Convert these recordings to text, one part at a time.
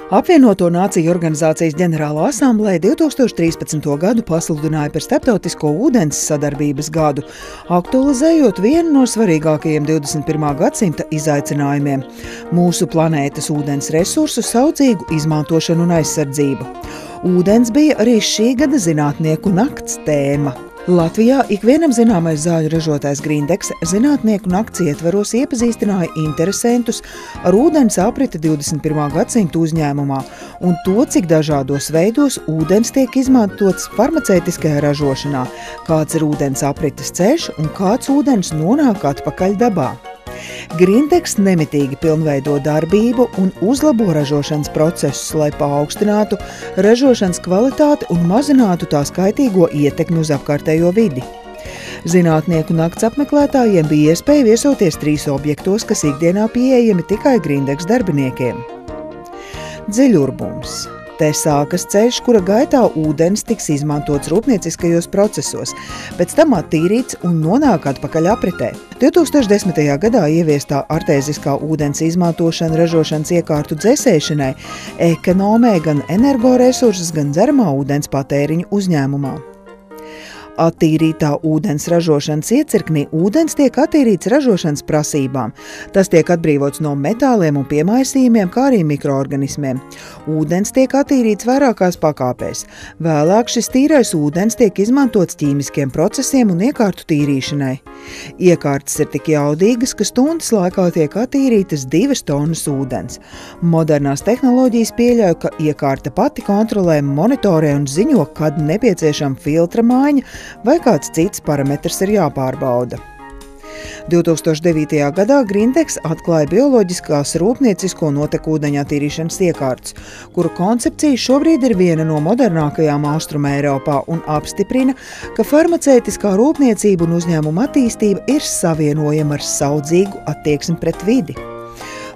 Apvienoto Nāciju organizācijas ģenerālā asamblēja 2013. gadu pasludināja par Starptautisko ūdens sadarbības gadu, aktualizējot vienu no svarīgākajiem 21. gadsimta izaicinājumiem – mūsu planētas ūdens resursu saudzīgu izmantošanu un aizsardzību. Ūdens bija arī šī gada zinātnieku nakts tēma. Latvijā ikvienam zināmais zāļu ražotājs Grindex zinātnieku nakts ietvaros iepazīstināja interesentus ar ūdens apriti 21. gadsimta uzņēmumā un to, cik dažādos veidos ūdens tiek izmantots farmaceitiskajā ražošanā, kāds ir ūdens aprites ceļš un kāds ūdens nonāk atpakaļ dabā. Grindex nemitīgi pilnveido darbību un uzlabo ražošanas procesus, lai paaugstinātu ražošanas kvalitāti un mazinātu tā kaitīgo ietekmi uz apkārtējo vidi. Zinātnieku nakts apmeklētājiem bija iespēja viesoties 3 objektos, kas ikdienā pieejami tikai Grindex darbiniekiem. Dziļurbums. Te sākas ceļš, kura gaitā ūdens tiks izmantots rūpnieciskajos procesos, pēc tam attīrīts un nonāk atpakaļ apritē. 2010. gadā ieviestā artēziskā ūdens izmantošana ražošanas iekārtu dzēsēšanai ekonomē gan energoresursus, gan dzeramā ūdens patēriņu uzņēmumā. Attīrītā ūdens ražošanas iecirknī ūdens tiek attīrīts ražošanas prasībām. Tas tiek atbrīvots no metāliem un piemaisījumiem, kā arī mikroorganismiem. Ūdens tiek attīrīts vairākās pakāpēs. Vēlāk šis tīrais ūdens tiek izmantots ķīmiskiem procesiem un iekārtu tīrīšanai. Iekārtas ir tik jaudīgas, ka stundas laikā tiek attīrītas 2 tonnas ūdens. Modernās tehnoloģijas pieļauj, ka iekārta pati kontrolē, monitorē un ziņo, kad nepieciešama filtra maiņa vai kāds cits parametrs ir jāpārbauda. 2009. gadā Grindex atklāja bioloģiskās rūpniecisko notekūdeņa attīrīšanas iekārtas, kuru koncepcija šobrīd ir viena no modernākajām Austruma Eiropā un apstiprina, ka farmaceitiskā rūpniecība un uzņēmuma attīstība ir savienojama ar saudzīgu attieksmi pret vidi.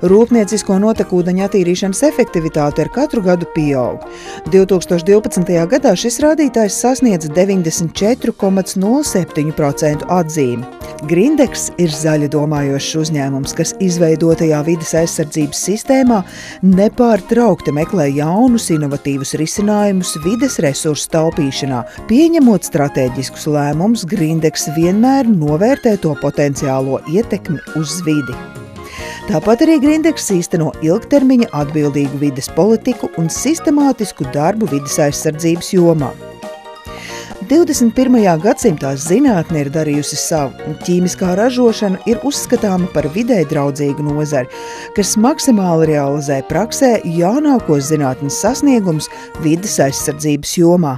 Rūpniecisko notekūdeņa attīrīšanas efektivitāte ar katru gadu pieaug. 2012. gadā šis rādītājs sasniedz 94,07% atzīmi. Grindex ir zaļi domājošs uzņēmums, kas izveidotajā vides aizsardzības sistēmā nepārtraukti meklē jaunus inovatīvus risinājumus vides resursu taupīšanā. Pieņemot stratēģiskus lēmumus, Grindex vienmēr novērtē to potenciālo ietekmi uz vidi. Tāpat arī Grindex īsteno ilgtermiņa atbildīgu vides politiku un sistemātisku darbu vides aizsardzības jomā. 21. gadsimtā zinātne ir darījusi savu, un ķīmiskā ražošana ir uzskatāma par videi draudzīgu nozari, kas maksimāli realizē praksē jaunākos zinātnes sasniegumus vides aizsardzības jomā.